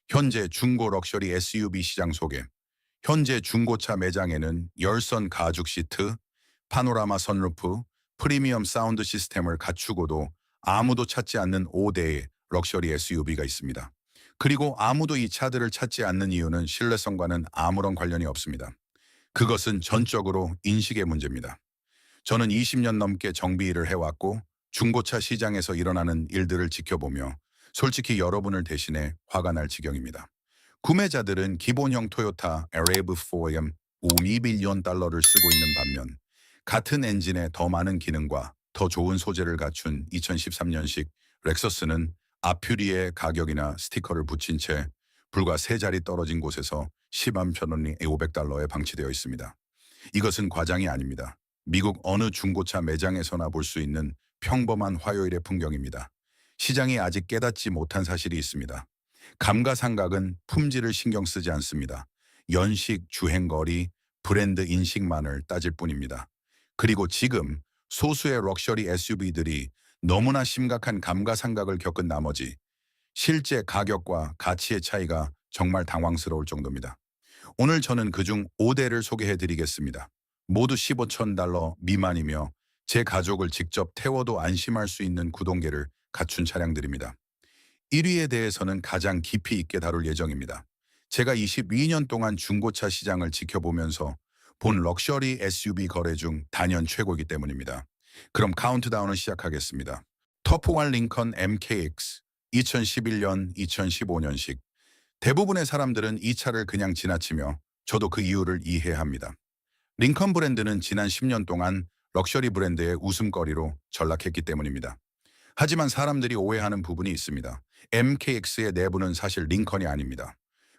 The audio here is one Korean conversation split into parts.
현재 중고 럭셔리 SUV 시장 소개. 현재 중고차 매장에는 열선 가죽 시트, 파노라마 선루프, 프리미엄 사운드 시스템을 갖추고도 아무도 찾지 않는 5대의 럭셔리 SUV가 있습니다. 그리고 아무도 이 차들을 찾지 않는 이유는 신뢰성과는 아무런 관련이 없습니다. 그것은 전적으로 인식의 문제입니다. 저는 20년 넘게 정비 일을 해왔고 중고차 시장에서 일어나는 일들을 지켜보며 솔직히 여러분을 대신해 화가 날 지경입니다. 구매자들은 기본형 토요타 RAV4M 5미빌리언 달러를 쓰고 있는 반면 같은 엔진에 더 많은 기능과 더 좋은 소재를 갖춘 2013년식 렉서스는 앞유리에 가격이나 스티커를 붙인 채 불과 세 자리 떨어진 곳에서 10만 원이 500달러에 방치되어 있습니다. 이것은 과장이 아닙니다. 미국 어느 중고차 매장에서나 볼 수 있는 평범한 화요일의 풍경입니다. 시장이 아직 깨닫지 못한 사실이 있습니다. 감가상각은 품질을 신경 쓰지 않습니다. 연식, 주행거리, 브랜드 인식만을 따질 뿐입니다. 그리고 지금 소수의 럭셔리 SUV들이 너무나 심각한 감가상각을 겪은 나머지 실제 가격과 가치의 차이가 정말 당황스러울 정도입니다. 오늘 저는 그중 5대를 소개해 드리겠습니다. 모두 15천 달러 미만이며 제 가족을 직접 태워도 안심할 수 있는 구동계를 갖춘 차량들입니다. 1위에 대해서는 가장 깊이 있게 다룰 예정입니다. 제가 22년 동안 중고차 시장을 지켜보면서 본 럭셔리 SUV 거래 중 단연 최고이기 때문입니다. 그럼 카운트다운을 시작하겠습니다. 터프1 링컨 MKX 2011년, 2015년식. 대부분의 사람들은 이 차를 그냥 지나치며 저도 그 이유를 이해합니다. 링컨 브랜드는 지난 10년 동안 럭셔리 브랜드의 웃음거리로 전락했기 때문입니다. 하지만 사람들이 오해하는 부분이 있습니다. MKX의 내부는 사실 링컨이 아닙니다.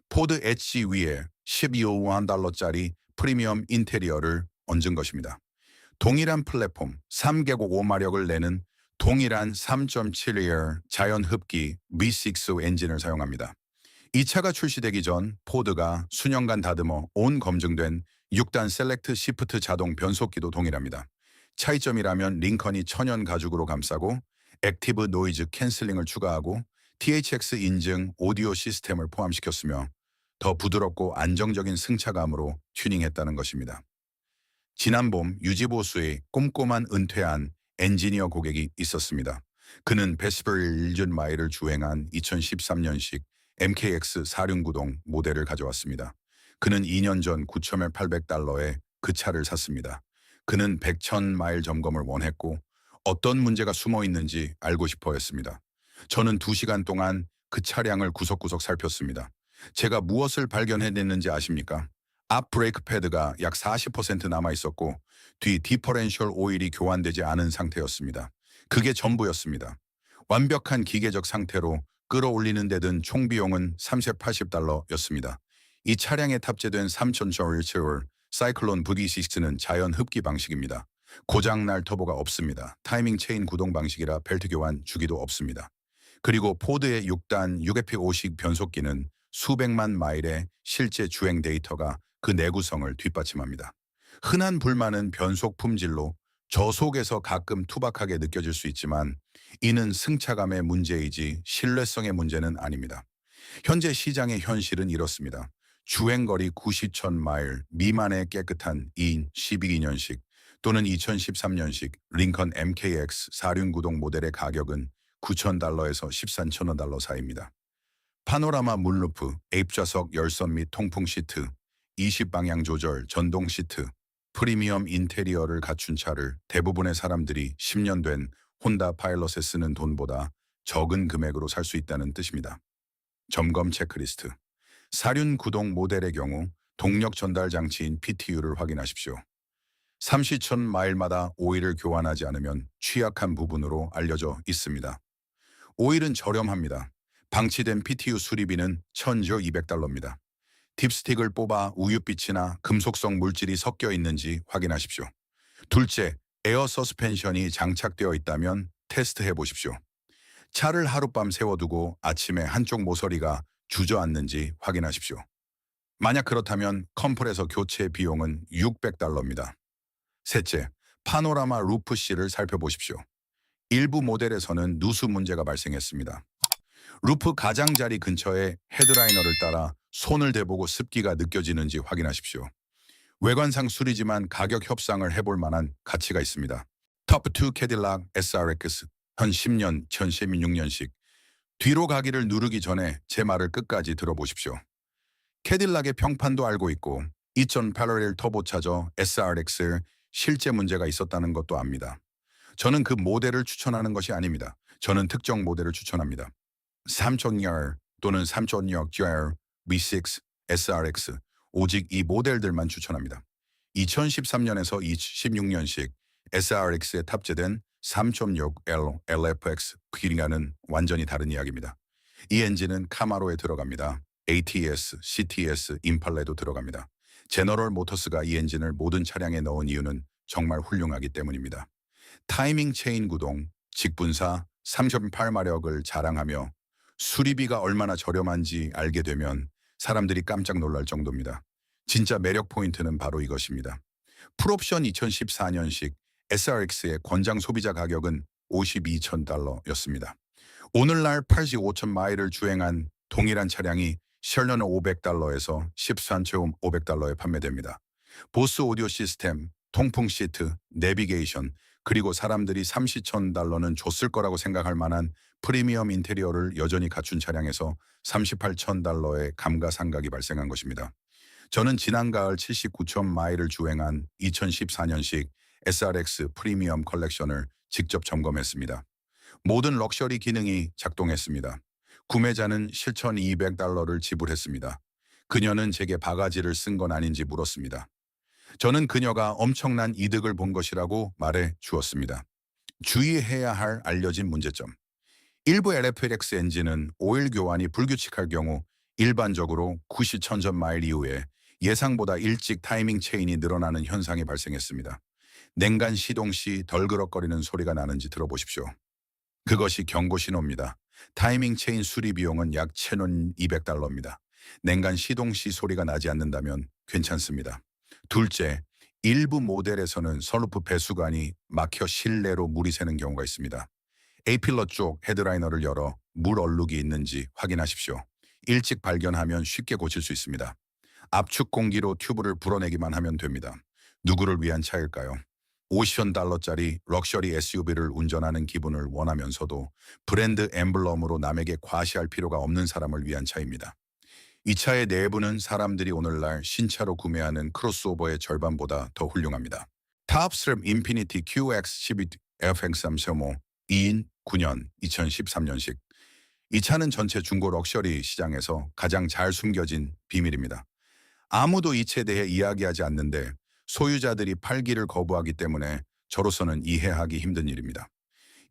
포드 엣지 위에 12만 달러짜리 프리미엄 인테리어를 얹은 것입니다. 동일한 플랫폼 3계곡 5마력을 내는 동일한 3.7리얼 자연 흡기 V6 엔진을 사용합니다. 이 차가 출시되기 전 포드가 수년간 다듬어 온 검증된 6단 셀렉트 시프트 자동 변속기도 동일합니다. 차이점이라면 링컨이 천연 가죽으로 감싸고 액티브 노이즈 캔슬링을 추가하고 THX 인증 오디오 시스템을 포함시켰으며 더 부드럽고 안정적인 승차감으로 튜닝했다는 것입니다. 지난 봄 유지보수에 꼼꼼한 은퇴한 엔지니어 고객이 있었습니다. 그는 베스퍼릴 1준 마일을 주행한 2013년식 MKX 4륜구동 모델을 가져왔습니다. 그는 2년 전 9,800달러에 그 차를 샀습니다. 그는 100천 마일 점검을 원했고 어떤 문제가 숨어 있는지 알고 싶어 했습니다. 저는 2시간 동안 그 차량을 구석구석 살폈습니다. 제가 무엇을 발견해냈는지 아십니까? 앞 브레이크 패드가 약 40% 남아 있었고 뒤 디퍼렌셜 오일이 교환되지 않은 상태였습니다. 그게 전부였습니다. 완벽한 기계적 상태로 끌어올리는 데 든 총 비용은 380달러였습니다. 이 차량에 탑재된 3000Hz 사이클론 VD6는 자연 흡기 방식입니다. 고장날 터보가 없습니다. 타이밍 체인 구동 방식이라 벨트 교환 주기도 없습니다. 그리고 포드의 6단 6에픽5식 변속기는 수백만 마일의 실제 주행 데이터가 그 내구성을 뒷받침합니다. 흔한 불만은 변속 품질로 저속에서 가끔 투박하게 느껴질 수 있지만 이는 승차감의 문제이지 신뢰성의 문제는 아닙니다. 현재 시장의 현실은 이렇습니다. 주행거리 90천 마일 미만의 깨끗한 2인 12년식 또는 2013년식 링컨 MKX 4륜구동 모델의 가격은 9,000달러에서 13,000달러 사이입니다. 파노라마 문루프, 에입좌석 열선 및 통풍 시트, 20방향 조절 전동 시트, 프리미엄 인테리어를 갖춘 차를 대부분의 사람들이 10년 된 혼다 파일럿에 쓰는 돈보다 적은 금액으로 살 수 있다는 뜻입니다. 점검 체크리스트. 사륜 구동 모델의 경우 동력 전달 장치인 PTU를 확인하십시오. 30천 마일마다 오일을 교환하지 않으면 취약한 부분으로 알려져 있습니다. 오일은 저렴합니다. 방치된 PTU 수리비는 1,200달러입니다. 딥스틱을 뽑아 우윳빛이나 금속성 물질이 섞여 있는지 확인하십시오. 둘째, 에어 서스펜션이 장착되어 있다면 테스트해 보십시오. 차를 하룻밤 세워두고 아침에 한쪽 모서리가 주저앉는지 확인하십시오. 만약 그렇다면 컴프레서 교체 비용은 600달러입니다. 셋째, 파노라마 루프 C를 살펴보십시오. 일부 모델에서는 누수 문제가 발생했습니다. 루프 가장자리 근처에 헤드라이너를 따라 손을 대보고 습기가 느껴지는지 확인하십시오. 외관상 수리지만 가격 협상을 해볼 만한 가치가 있습니다. 터프2 캐딜락 SRX 현 10년 2016년식 뒤로 가기를 누르기 전에 제 말을 끝까지 들어보십시오. 캐딜락의 평판도 알고 있고 2008년 터보차저 SRX 실제 문제가 있었다는 것도 압니다. 저는 그 모델을 추천하는 것이 아닙니다. 저는 특정 모델을 추천합니다. 3000열 또는 3006열 V6 SRX 오직 이 모델들만 추천합니다. 2013년에서 2016년식 SRX에 탑재된 3.6L LFX 기능과는 완전히 다른 이야기입니다. 이 엔진은 카마로에 들어갑니다. ATS, CTS, 임팔레도 들어갑니다. 제너럴 모터스가 이 엔진을 모든 차량에 넣은 이유는 정말 훌륭하기 때문입니다. 타이밍 체인 구동, 직분사 3.8마력을 자랑하며 수리비가 얼마나 저렴한지 알게 되면 사람들이 깜짝 놀랄 정도입니다. 진짜 매력 포인트는 바로 이것입니다. 풀옵션 2014년식 SRX의 권장 소비자 가격은 52,000달러였습니다. 오늘날 85,000 마일을 주행한 동일한 차량이 셜러는 500달러에서 13,500달러에 판매됩니다. 보스 오디오 시스템, 통풍 시트, 내비게이션, 그리고 사람들이 30,000달러는 줬을 거라고 생각할 만한 프리미엄 인테리어를 여전히 갖춘 차량에서 38,000달러의 감가상각이 발생한 것입니다. 저는 지난 가을 79,000 마일을 주행한 2014년식 SRX 프리미엄 컬렉션을 직접 점검했습니다. 모든 럭셔리 기능이 작동했습니다. 구매자는 실천 200달러를 지불했습니다. 그녀는 제게 바가지를 쓴 건 아닌지 물었습니다. 저는 그녀가 엄청난 이득을 본 것이라고 말해 주었습니다. 주의해야 할 알려진 문제점. 일부 LFX 엔진은 오일 교환이 불규칙할 경우 일반적으로 90,000전 마일 이후에 예상보다 일찍 타이밍 체인이 늘어나는 현상이 발생했습니다. 냉간 시동 시 덜그럭거리는 소리가 나는지 들어보십시오. 그것이 경고 신호입니다. 타이밍 체인 수리 비용은 약 1,200달러입니다. 냉간 시동 시 소리가 나지 않는다면 괜찮습니다. 둘째, 일부 모델에서는 선루프 배수관이 막혀 실내로 물이 새는 경우가 있습니다. A필러 쪽 헤드라이너를 열어 물 얼룩이 있는지 확인하십시오. 일찍 발견하면 쉽게 고칠 수 있습니다. 압축 공기로 튜브를 불어내기만 하면 됩니다. 누구를 위한 차일까요? 50,000달러짜리 럭셔리 SUV를 운전하는 기분을 원하면서도 브랜드 엠블럼으로 남에게 과시할 필요가 없는 사람을 위한 차입니다. 이 차의 내부는 사람들이 오늘날 신차로 구매하는 크로스오버의 절반보다 더 훌륭합니다. 탑스트랩 인피니티 QX12 FX335 2인 9년 2013년식. 이 차는 전체 중고 럭셔리 시장에서 가장 잘 숨겨진 비밀입니다. 아무도 이 차에 대해 이야기하지 않는데 소유자들이 팔기를 거부하기 때문에 저로서는 이해하기 힘든 일입니다.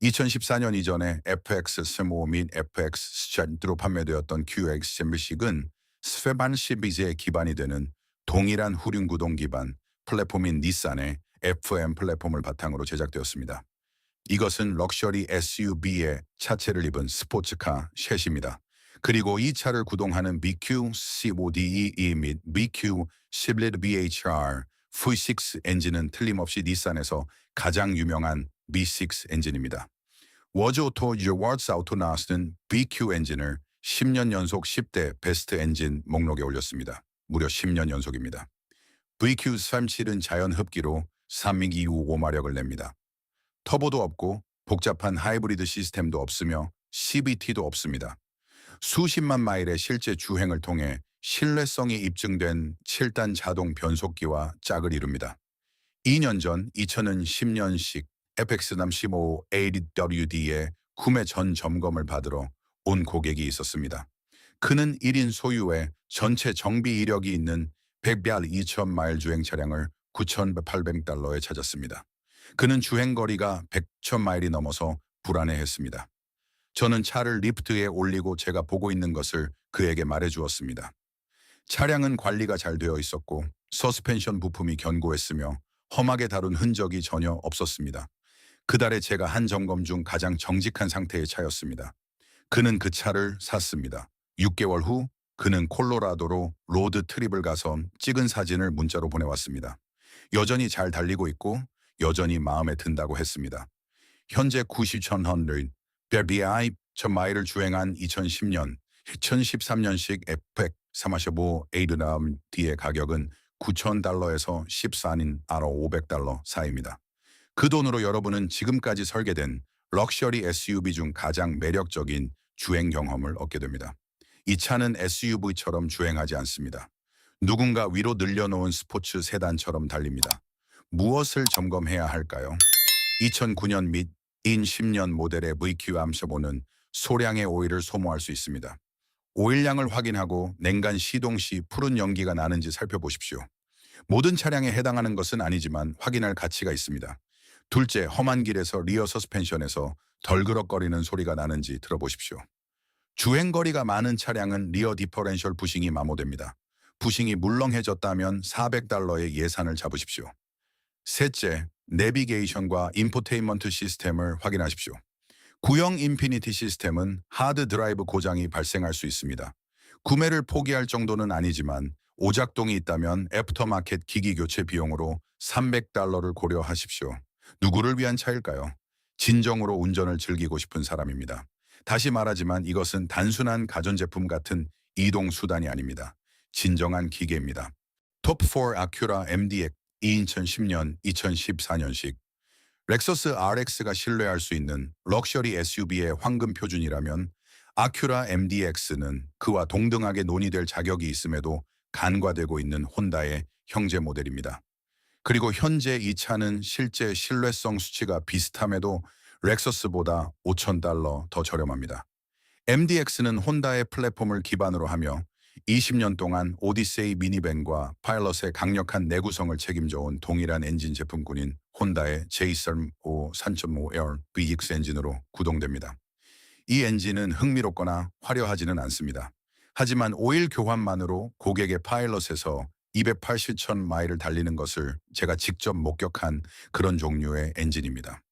2014년 이전에 FX35 및 FX 스탠드로 판매되었던 QX10식은 스페반 시리즈의 기반이 되는 동일한 후륜구동 기반 플랫폼인 닛산의 FM 플랫폼을 바탕으로 제작되었습니다. 이것은 럭셔리 SUV의 차체를 입은 스포츠카 셋입니다. 그리고 이 차를 구동하는 BQ15DEE 및 BQ11BHR V6 엔진은 틀림없이 닛산에서 가장 유명한 V6 엔진입니다. 워즈오토 유워드스 아우토나스는 BQ 엔진을 10년 연속 10대 베스트 엔진 목록에 올렸습니다. 무려 10년 연속입니다. VQ37은 자연 흡기로 325마력을 냅니다. 터보도 없고 복잡한 하이브리드 시스템도 없으며 CVT도 없습니다. 수십만 마일의 실제 주행을 통해 신뢰성이 입증된 7단 자동 변속기와 짝을 이룹니다. 2년 전 2010년식 FX35 ADWD의 구매 전 점검을 받으러 온 고객이 있었습니다. 그는 1인 소유의 전체 정비 이력이 있는 2,000마일 주행 차량을 9,800달러에 찾았습니다. 그는 주행거리가 100,000마일이 넘어서 불안해했습니다. 저는 차를 리프트에 올리고 제가 보고 있는 것을 그에게 말해주었습니다. 차량은 관리가 잘 되어 있었고 서스펜션 부품이 견고했으며 험하게 다룬 흔적이 전혀 없었습니다. 그달에 제가 한 점검 중 가장 정직한 상태의 차였습니다. 그는 그 차를 샀습니다. 6개월 후 그는 콜로라도로 로드 트립을 가서 찍은 사진을 문자로 보내왔습니다. 여전히 잘 달리고 있고 여전히 마음에 든다고 했습니다. 현재 90,100 BI 마일을 주행한 2010년, 2013년식 F135 에이드남 D의 가격은 $9,000에서 14인 아로 $500 사이입니다. 그 돈으로 여러분은 지금까지 설계된 럭셔리 SUV 중 가장 매력적인 주행 경험을 얻게 됩니다. 이 차는 SUV처럼 주행하지 않습니다. 누군가 위로 늘려놓은 스포츠 세단처럼 달립니다. 무엇을 점검해야 할까요? 2009년 및 2010년 모델의 VQ-35는 소량의 오일을 소모할 수 있습니다. 오일량을 확인하고 냉간 시동 시 푸른 연기가 나는지 살펴보십시오. 모든 차량에 해당하는 것은 아니지만 확인할 가치가 있습니다. 둘째, 험한 길에서 리어 서스펜션에서 덜그럭거리는 소리가 나는지 들어보십시오. 주행거리가 많은 차량은 리어 디퍼렌셜 부싱이 마모됩니다. 부싱이 물렁해졌다면 $400의 예산을 잡으십시오. 셋째, 내비게이션과 인포테인먼트 시스템을 확인하십시오. 구형 인피니티 시스템은 하드 드라이브 고장이 발생할 수 있습니다. 구매를 포기할 정도는 아니지만 오작동이 있다면 애프터마켓 기기 교체 비용으로 $300를 고려하십시오. 누구를 위한 차일까요? 진정으로 운전을 즐기고 싶은 사람입니다. 다시 말하지만 이것은 단순한 가전제품 같은 이동 수단이 아닙니다. 진정한 기계입니다. 톱4 아큐라 MDX 2010년, 2014년식 렉서스 RX가 신뢰할 수 있는 럭셔리 SUV의 황금 표준이라면 아큐라 MDX는 그와 동등하게 논의될 자격이 있음에도 간과되고 있는 혼다의 형제 모델입니다. 그리고 현재 이 차는 실제 신뢰성 수치가 비슷함에도 렉서스보다 $5,000 더 저렴합니다. MDX는 혼다의 플랫폼을 기반으로 하며 20년 동안 오디세이 미니밴과 파일럿의 강력한 내구성을 책임져온 동일한 엔진 제품군인 혼다의 J35 3.5L VX 엔진으로 구동됩니다. 이 엔진은 흥미롭거나 화려하지는 않습니다. 하지만 오일 교환만으로 고객의 파일럿에서 280,000마일을 달리는 것을 제가 직접 목격한 그런 종류의 엔진입니다.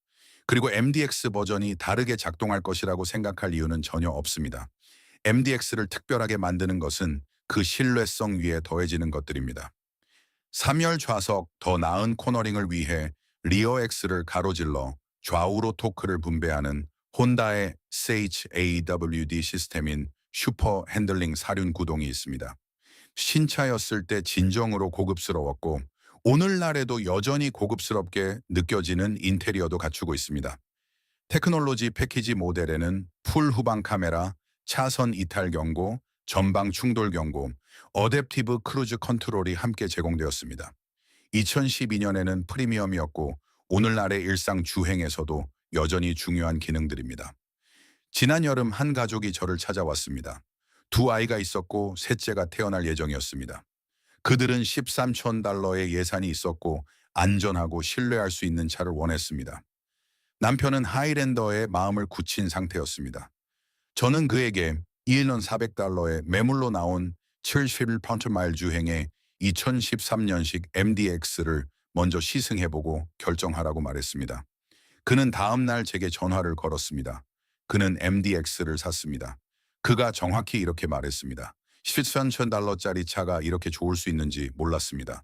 그리고 MDX 버전이 다르게 작동할 것이라고 생각할 이유는 전혀 없습니다. MDX를 특별하게 만드는 것은 그 신뢰성 위에 더해지는 것들입니다. 3열 좌석 더 나은 코너링을 위해 리어 X를 가로질러 좌우로 토크를 분배하는 혼다의 SHAWD 시스템인 슈퍼 핸들링 사륜 구동이 있습니다. 신차였을 때 진정으로 고급스러웠고 오늘날에도 여전히 고급스럽게 느껴지는 인테리어도 갖추고 있습니다. 테크놀로지 패키지 모델에는 풀 후방 카메라, 차선 이탈 경고, 전방 충돌 경고, 어댑티브 크루즈 컨트롤이 함께 제공되었습니다. 2012년에는 프리미엄이었고 오늘날의 일상 주행에서도 여전히 중요한 기능들입니다. 지난 여름 한 가족이 저를 찾아왔습니다. 두 아이가 있었고 셋째가 태어날 예정이었습니다. 그들은 $13,000의 예산이 있었고 안전하고 신뢰할 수 있는 차를 원했습니다. 남편은 하이랜더에 마음을 굳힌 상태였습니다. 저는 그에게 1년 $400에 매물로 나온 71마일 주행의 2013년식 MDX를 먼저 시승해보고 결정하라고 말했습니다. 그는 다음 날 제게 전화를 걸었습니다. 그는 MDX를 샀습니다. 그가 정확히 이렇게 말했습니다. $13,000짜리 차가 이렇게 좋을 수 있는지 몰랐습니다.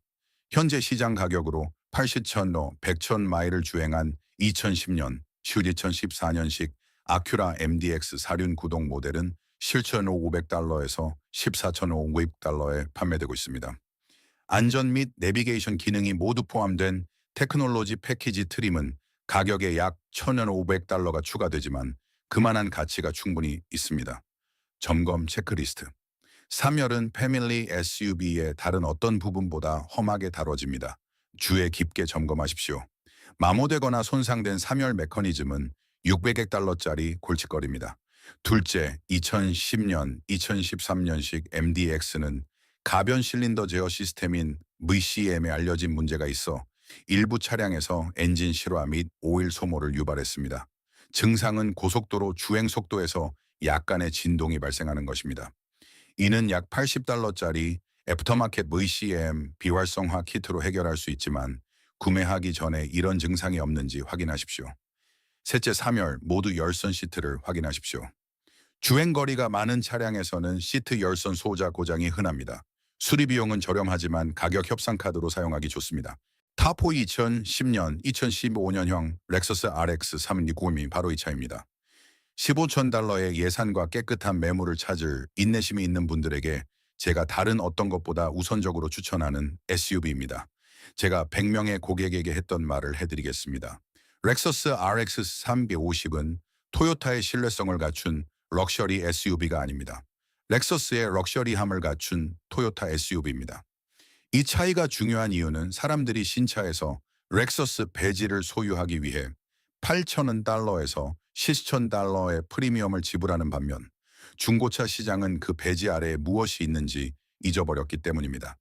현재 시장 가격으로 80,000로 100,000마일을 주행한 2010년, 2014년식 아큐라 MDX 사륜 구동 모델은 $7,500에서 $14,500에 판매되고 있습니다. 안전 및 내비게이션 기능이 모두 포함된 테크놀로지 패키지 트림은 가격에 약 $1,500가 추가되지만 그만한 가치가 충분히 있습니다. 점검 체크리스트. 3열은 패밀리 SUV의 다른 어떤 부분보다 험하게 다뤄집니다. 주에 깊게 점검하십시오. 마모되거나 손상된 3열 메커니즘은 $600짜리 골칫거리입니다. 둘째, 2010년, 2013년식 MDX는 가변 실린더 제어 시스템인 VCM에 알려진 문제가 있어 일부 차량에서 엔진 실화 및 오일 소모를 유발했습니다. 증상은 고속도로 주행 속도에서 약간의 진동이 발생하는 것입니다. 이는 약 $80짜리 애프터마켓 VCM 비활성화 키트로 해결할 수 있지만 구매하기 전에 이런 증상이 없는지 확인하십시오. 셋째, 3열 모두 열선 시트를 확인하십시오. 주행거리가 많은 차량에서는 시트 열선 소자 고장이 흔합니다. 수리 비용은 저렴하지만 가격 협상 카드로 사용하기 좋습니다. 타포 2010년, 2015년형 렉서스 RX 369이 바로 이 차입니다. 15천 달러의 예산과 깨끗한 매물을 찾을 인내심이 있는 분들에게 제가 다른 어떤 것보다 우선적으로 추천하는 SUV입니다. 제가 100명의 고객에게 했던 말을 해드리겠습니다. 렉서스 RX 350은 토요타의 신뢰성을 갖춘 럭셔리 SUV가 아닙니다. 렉서스의 럭셔리함을 갖춘 토요타 SUV입니다. 이 차이가 중요한 이유는 사람들이 신차에서 렉서스 배지를 소유하기 위해 8천원 달러에서 10천 달러의 프리미엄을 지불하는 반면 중고차 시장은 그 배지 아래에 무엇이 있는지 잊어버렸기 때문입니다.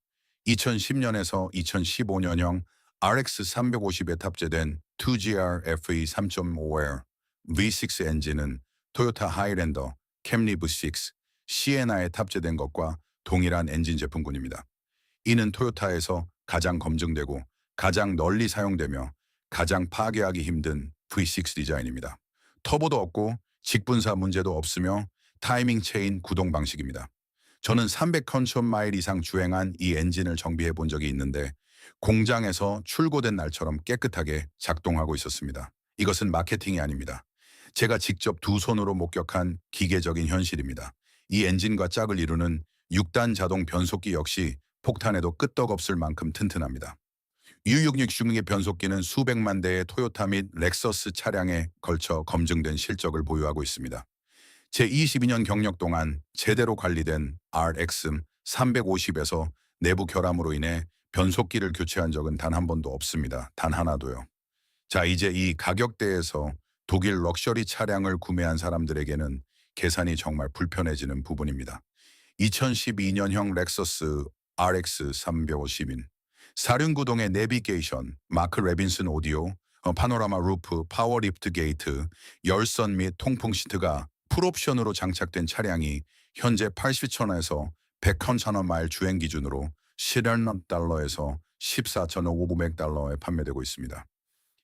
2010년에서 2015년형 RX 350에 탑재된 2GR FE 3.5R V6 엔진은 토요타 하이랜더, 캠리 V6, 시에나에 탑재된 것과 동일한 엔진 제품군입니다. 이는 토요타에서 가장 검증되고 가장 널리 사용되며 가장 파괴하기 힘든 V6 디자인입니다. 터보도 없고 직분사 문제도 없으며 타이밍 체인 구동 방식입니다. 저는 300컨션 마일 이상 주행한 이 엔진을 정비해 본 적이 있는데 공장에서 출고된 날처럼 깨끗하게 작동하고 있었습니다. 이것은 마케팅이 아닙니다. 제가 직접 두 손으로 목격한 기계적인 현실입니다. 이 엔진과 짝을 이루는 6단 자동 변속기 역시 폭탄에도 끄떡없을 만큼 튼튼합니다. U666의 변속기는 수백만 대의 토요타 및 렉서스 차량에 걸쳐 검증된 실적을 보유하고 있습니다. 제 22년 경력 동안 제대로 관리된 RX 350에서 내부 결함으로 인해 변속기를 교체한 적은 단 한 번도 없습니다. 단 하나도요. 자, 이제 이 가격대에서 독일 럭셔리 차량을 구매한 사람들에게는 계산이 정말 불편해지는 부분입니다. 2012년형 렉서스 RX 350인 사륜구동의 내비게이션, 마크 레빈슨 오디오, 파노라마 루프, 파워 리프트 게이트, 열선 및 통풍 시트가 풀옵션으로 장착된 차량이 현재 80천원에서 100천원 마일 주행 기준으로 11만 달러에서 14,500달러에 판매되고 있습니다.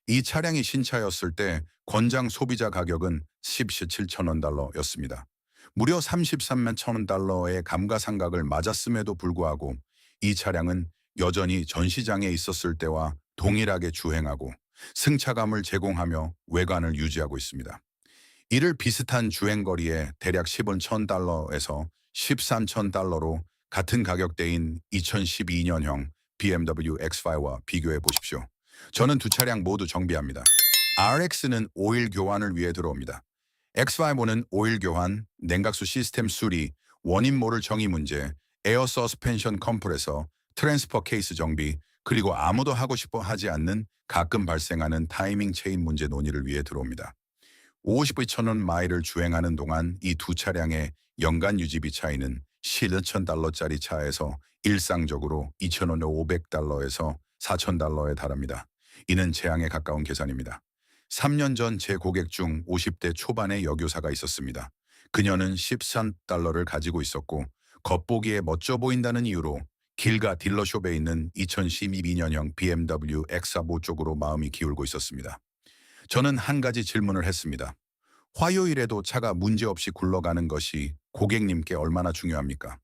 이 차량이 신차였을 때 권장 소비자 가격은 17천원 달러였습니다. 무려 33만 천원 달러의 감가상각을 맞았음에도 불구하고 이 차량은 여전히 전시장에 있었을 때와 동일하게 주행하고 승차감을 제공하며 외관을 유지하고 있습니다. 이를 비슷한 주행거리에 대략 11천 달러에서 13천 달러로 같은 가격대인 2012년형 BMW X5와 비교해 보십시오. 저는 두 차량 모두 정비합니다. RX는 오일 교환을 위해 들어옵니다. X5는 오일 교환, 냉각수 시스템 수리, 원인 모를 정의 문제, 에어 서스펜션 컴프레서, 트랜스퍼 케이스 정비, 그리고 아무도 하고 싶어 하지 않는 가끔 발생하는 타이밍 체인 문제 논의를 위해 들어옵니다. 50천원 마일을 주행하는 동안 이 두 차량의 연간 유지비 차이는 12,000달러짜리 차에서 일상적으로 2,500달러에서 4,000달러에 달합니다. 이는 재앙에 가까운 계산입니다. 3년 전 제 고객 중 50대 초반의 여교사가 있었습니다. 그녀는 13달러를 가지고 있었고 겉보기에 멋져 보인다는 이유로 길가 딜러숍에 있는 2012년형 BMW X45 쪽으로 마음이 기울고 있었습니다. 저는 한 가지 질문을 했습니다. 화요일에도 차가 문제없이 굴러가는 것이 고객님께 얼마나 중요합니까?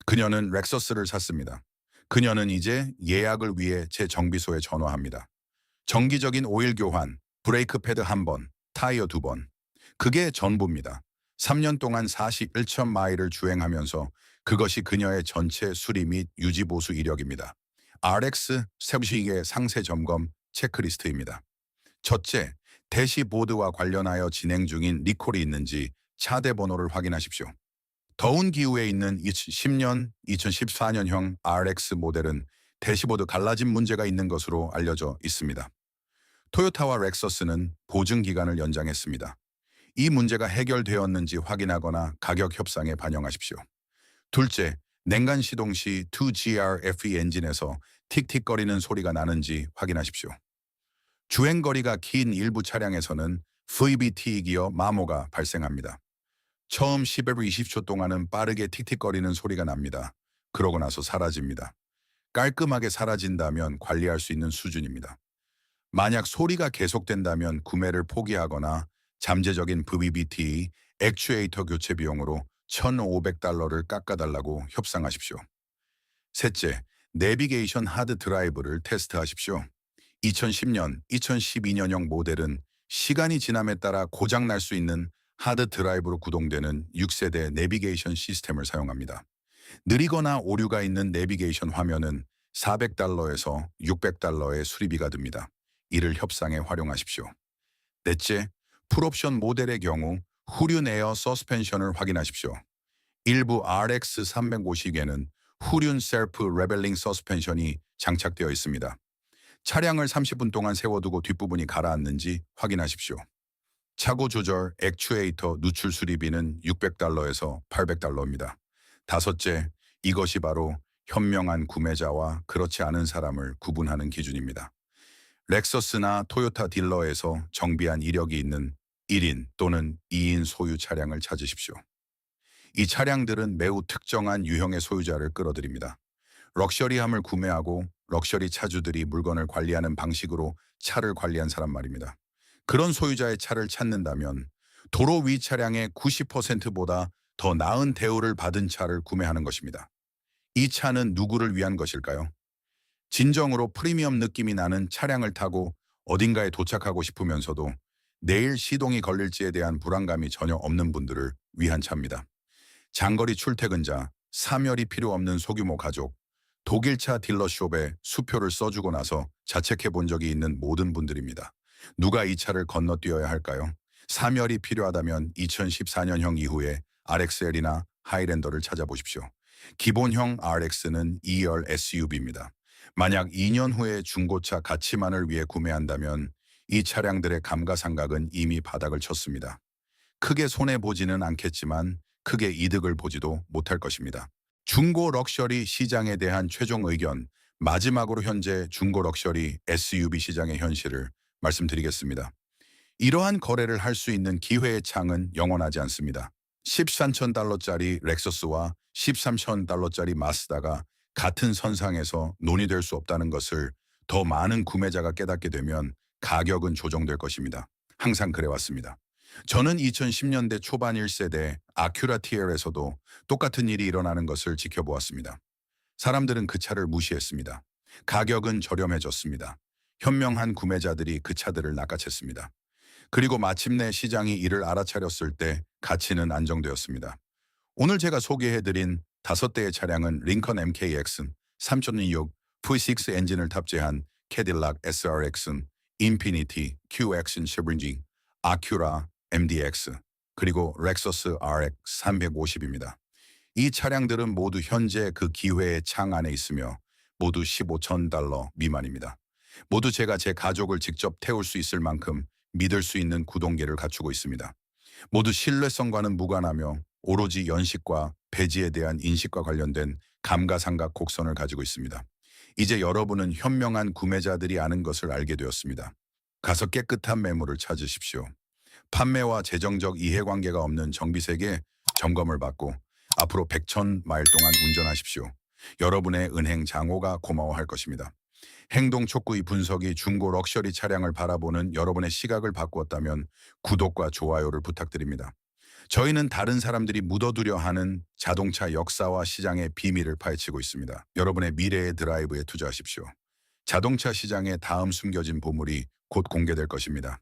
그녀는 렉서스를 샀습니다. 그녀는 이제 예약을 위해 제 정비소에 전화합니다. 정기적인 오일 교환, 브레이크 패드 1번, 타이어 2번. 그게 전부입니다. 3년 동안 41천 마일을 주행하면서 그것이 그녀의 전체 수리 및 유지 보수 이력입니다. RX 세부식의 상세 점검 체크리스트입니다. 첫째, 대시보드와 관련하여 진행 중인 리콜이 있는지 차대 번호를 확인하십시오. 더운 기후에 있는 2010년, 2014년형 RX 모델은 대시보드 갈라진 문제가 있는 것으로 알려져 있습니다. 토요타와 렉서스는 보증 기간을 연장했습니다. 이 문제가 해결되었는지 확인하거나 가격 협상에 반영하십시오. 둘째, 냉간 시동 시 2GR FE 엔진에서 틱틱거리는 소리가 나는지 확인하십시오. 주행거리가 긴 일부 차량에서는 VVT 기어 마모가 발생합니다. 처음 10에서 20초 동안은 빠르게 틱틱거리는 소리가 납니다. 그러고 나서 사라집니다. 깔끔하게 사라진다면 관리할 수 있는 수준입니다. 만약 소리가 계속된다면 구매를 포기하거나 잠재적인 VVT 액추에이터 교체 비용으로 1,500달러를 깎아달라고 협상하십시오. 셋째, 내비게이션 하드 드라이브를 테스트하십시오. 2010년, 2012년형 모델은 시간이 지남에 따라 고장날 수 있는 하드 드라이브로 구동되는 6세대 내비게이션 시스템을 사용합니다. 느리거나 오류가 있는 내비게이션 화면은 400달러에서 600달러의 수리비가 듭니다. 이를 협상에 활용하십시오. 넷째, 풀옵션 모델의 경우 후륜 에어 서스펜션을 확인하십시오. 일부 RX 350에는 후륜 셀프 레벨링 서스펜션이 장착되어 있습니다. 차량을 30분 동안 세워두고 뒷부분이 가라앉는지 확인하십시오. 차고 조절 액추에이터 누출 수리비는 600달러에서 800달러입니다. 다섯째, 이것이 바로 현명한 구매자와 그렇지 않은 사람을 구분하는 기준입니다. 렉서스나 토요타 딜러에서 정비한 이력이 있는 1인 또는 2인 소유 차량을 찾으십시오. 이 차량들은 매우 특정한 유형의 소유자를 끌어들입니다. 럭셔리함을 구매하고 럭셔리 차주들이 물건을 관리하는 방식으로 차를 관리한 사람 말입니다. 그런 소유자의 차를 찾는다면 도로 위 차량의 90%보다 더 나은 대우를 받은 차를 구매하는 것입니다. 이 차는 누구를 위한 것일까요? 진정으로 프리미엄 느낌이 나는 차량을 타고 어딘가에 도착하고 싶으면서도 내일 시동이 걸릴지에 대한 불안감이 전혀 없는 분들을 위한 차입니다. 장거리 출퇴근자, 사멸이 필요 없는 소규모 가족, 독일차 딜러숍에 수표를 써주고 나서 자책해 본 적이 있는 모든 분들입니다. 누가 이 차를 건너뛰어야 할까요? 사멸이 필요하다면 2014년형 이후에 RXL이나 하이랜더를 찾아보십시오. 기본형 RX는 2열 SUV입니다. 만약 2년 후에 중고차 가치만을 위해 구매한다면 이 차량들의 감가상각은 이미 바닥을 쳤습니다. 크게 손해보지는 않겠지만 크게 이득을 보지도 못할 것입니다. 중고 럭셔리 시장에 대한 최종 의견, 마지막으로 현재 중고 럭셔리 SUV 시장의 현실을 말씀드리겠습니다. 이러한 거래를 할 수 있는 기회의 창은 영원하지 않습니다. 13,000달러짜리 렉서스와 13,000달러짜리 마스다가 같은 선상에서 논의될 수 없다는 것을 더 많은 구매자가 깨닫게 되면 가격은 조정될 것입니다. 항상 그래왔습니다. 저는 2010년대 초반 1세대 아큐라 TL에서도 똑같은 일이 일어나는 것을 지켜보았습니다. 사람들은 그 차를 무시했습니다. 가격은 저렴해졌습니다. 현명한 구매자들이 그 차들을 낚아챘습니다. 그리고 마침내 시장이 이를 알아차렸을 때 가치는 안정되었습니다. 오늘 제가 소개해드린 5대의 차량은 링컨 MKX, 3006 V6 엔진을 탑재한 캐딜락 SRX, 인피니티, QX 쉐브린지, 아큐라 MDX, 그리고 렉서스 RX 350입니다. 이 차량들은 모두 현재 그 기회의 창 안에 있으며 모두 15,000달러 미만입니다. 모두 제가 제 가족을 직접 태울 수 있을 만큼 믿을 수 있는 구동계를 갖추고 있습니다. 모두 신뢰성과는 무관하며 오로지 연식과 배지에 대한 인식과 관련된 감가상각 곡선을 가지고 있습니다. 이제 여러분은 현명한 구매자들이 아는 것을 알게 되었습니다. 가서 깨끗한 매물을 찾으십시오. 판매와 재정적 이해관계가 없는 정비세계 점검을 받고 앞으로 100,000마일 동안 운전하십시오. 여러분의 은행 장호가 고마워할 것입니다. 행동 촉구의 분석이 중고 럭셔리 차량을 바라보는 여러분의 시각을 바꾸었다면 구독과 좋아요를 부탁드립니다. 저희는 다른 사람들이 묻어두려하는 자동차 역사와 시장의 비밀을 파헤치고 있습니다. 여러분의 미래의 드라이브에 투자하십시오. 자동차 시장의 다음 숨겨진 보물이 곧 공개될 것입니다.